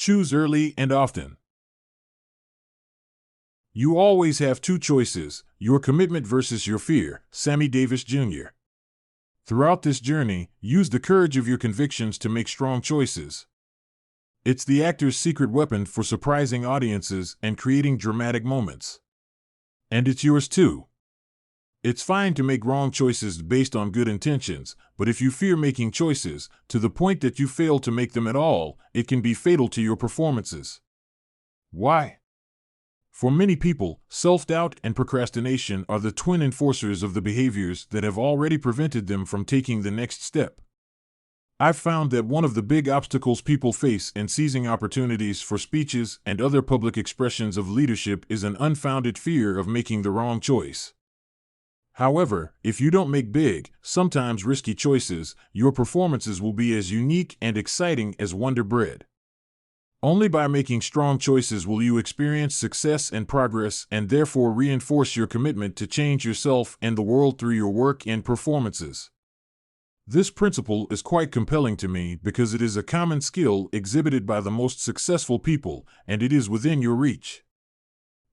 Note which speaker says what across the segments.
Speaker 1: Choose early and often. You always have two choices, your commitment versus your fear. Sammy Davis Jr. Throughout this journey, use the courage of your convictions to make strong choices. It's the actor's secret weapon for surprising audiences and creating dramatic moments. And it's yours too. It's fine to make wrong choices based on good intentions, but if you fear making choices, to the point that you fail to make them at all, it can be fatal to your performances. Why? For many people, self-doubt and procrastination are the twin enforcers of the behaviors that have already prevented them from taking the next step. I've found that one of the big obstacles people face in seizing opportunities for speeches and other public expressions of leadership is an unfounded fear of making the wrong choice. However, if you don't make big, sometimes risky choices, your performances will be as unique and exciting as Wonder Bread. Only by making strong choices will you experience success and progress and therefore reinforce your commitment to change yourself and the world through your work and performances. This principle is quite compelling to me because it is a common skill exhibited by the most successful people, and it is within your reach.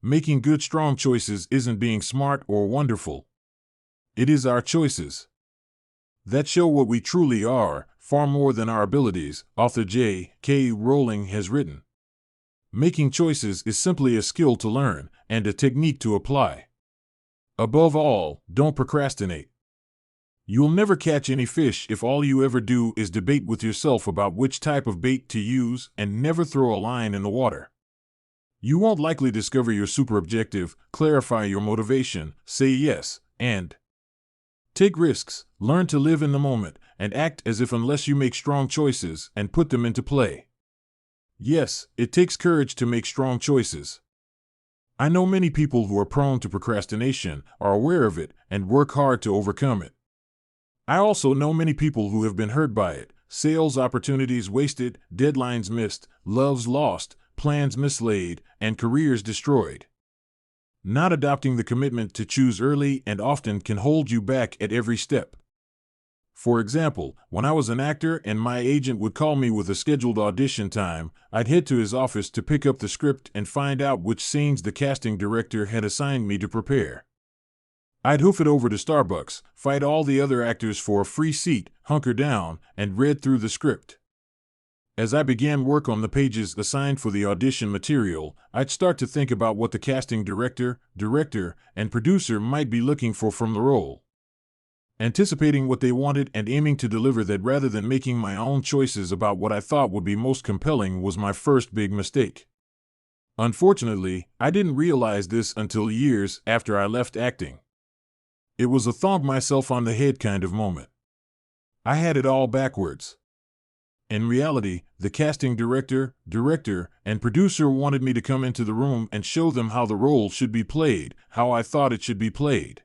Speaker 1: Making good, strong choices isn't being smart or wonderful. It is our choices that show what we truly are, far more than our abilities, author J.K. Rowling has written. Making choices is simply a skill to learn and a technique to apply. Above all, don't procrastinate. You'll never catch any fish if all you ever do is debate with yourself about which type of bait to use and never throw a line in the water. You won't likely discover your super objective, clarify your motivation, say yes, and take risks, learn to live in the moment, and act as if unless you make strong choices and put them into play. Yes, it takes courage to make strong choices. I know many people who are prone to procrastination, are aware of it, and work hard to overcome it. I also know many people who have been hurt by it, sales opportunities wasted, deadlines missed, loves lost, plans mislaid, and careers destroyed. Not adopting the commitment to choose early and often can hold you back at every step. For example, when I was an actor and my agent would call me with a scheduled audition time, I'd head to his office to pick up the script and find out which scenes the casting director had assigned me to prepare. I'd hoof it over to Starbucks, fight all the other actors for a free seat, hunker down, and read through the script. As I began work on the pages assigned for the audition material, I'd start to think about what the casting director, and producer might be looking for from the role. Anticipating what they wanted and aiming to deliver that rather than making my own choices about what I thought would be most compelling was my first big mistake. Unfortunately, I didn't realize this until years after I left acting. It was a thump myself on the head kind of moment. I had it all backwards. In reality, the casting director, and producer wanted me to come into the room and show them how the role should be played, how I thought it should be played.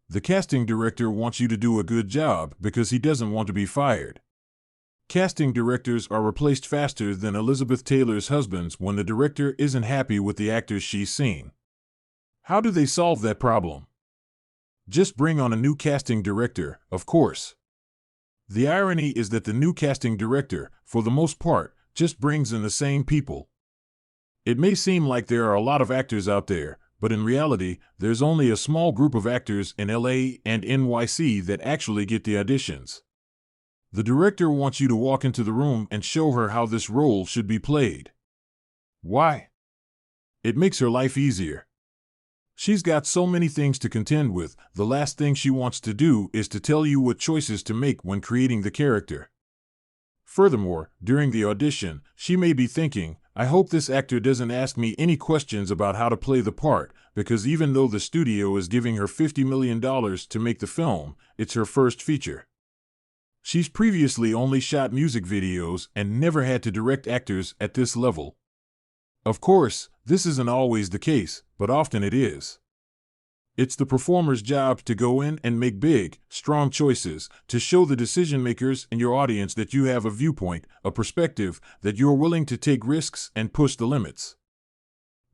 Speaker 1: The casting director wants you to do a good job because he doesn't want to be fired. Casting directors are replaced faster than Elizabeth Taylor's husbands when the director isn't happy with the actors she's seen. How do they solve that problem? Just bring on a new casting director, of course. The irony is that the new casting director, for the most part, just brings in the same people. It may seem like there are a lot of actors out there, but in reality, there's only a small group of actors in LA and NYC that actually get the auditions. The director wants you to walk into the room and show her how this role should be played. Why? It makes her life easier. She's got so many things to contend with, the last thing she wants to do is to tell you what choices to make when creating the character. Furthermore, during the audition, she may be thinking, I hope this actor doesn't ask me any questions about how to play the part, because even though the studio is giving her $50 million to make the film, it's her first feature. She's previously only shot music videos and never had to direct actors at this level. Of course, this isn't always the case, but often it is. It's the performer's job to go in and make big, strong choices, to show the decision makers in your audience that you have a viewpoint, a perspective, that you're willing to take risks and push the limits.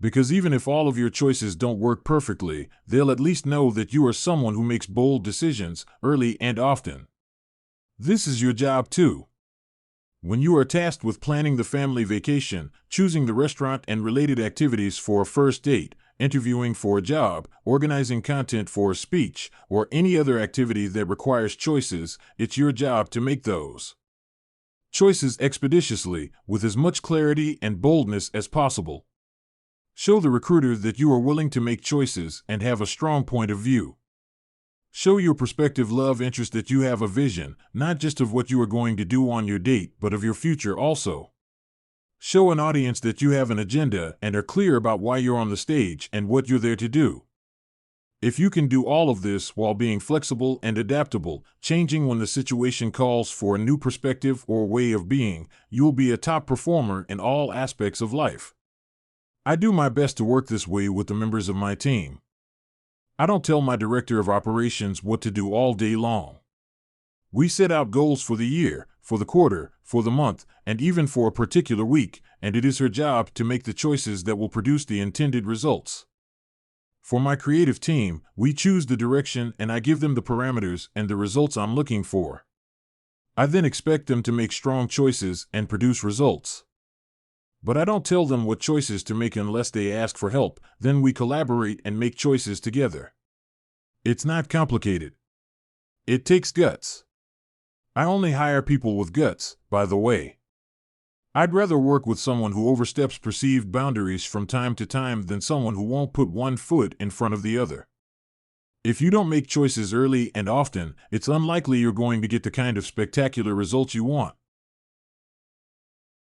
Speaker 1: Because even if all of your choices don't work perfectly, they'll at least know that you are someone who makes bold decisions, early and often. This is your job too. When you are tasked with planning the family vacation, choosing the restaurant and related activities for a first date, interviewing for a job, organizing content for a speech, or any other activity that requires choices, it's your job to make those choices expeditiously, with as much clarity and boldness as possible. Show the recruiter that you are willing to make choices and have a strong point of view. Show your prospective love interest that you have a vision, not just of what you are going to do on your date, but of your future also. Show an audience that you have an agenda and are clear about why you're on the stage and what you're there to do. If you can do all of this while being flexible and adaptable, changing when the situation calls for a new perspective or way of being, you'll be a top performer in all aspects of life. I do my best to work this way with the members of my team. I don't tell my director of operations what to do all day long. We set out goals for the year, for the quarter, for the month, and even for a particular week, and it is her job to make the choices that will produce the intended results. For my creative team, we choose the direction and I give them the parameters and the results I'm looking for. I then expect them to make strong choices and produce results. But I don't tell them what choices to make unless they ask for help, then we collaborate and make choices together. It's not complicated. It takes guts. I only hire people with guts, by the way. I'd rather work with someone who oversteps perceived boundaries from time to time than someone who won't put one foot in front of the other. If you don't make choices early and often, it's unlikely you're going to get the kind of spectacular results you want.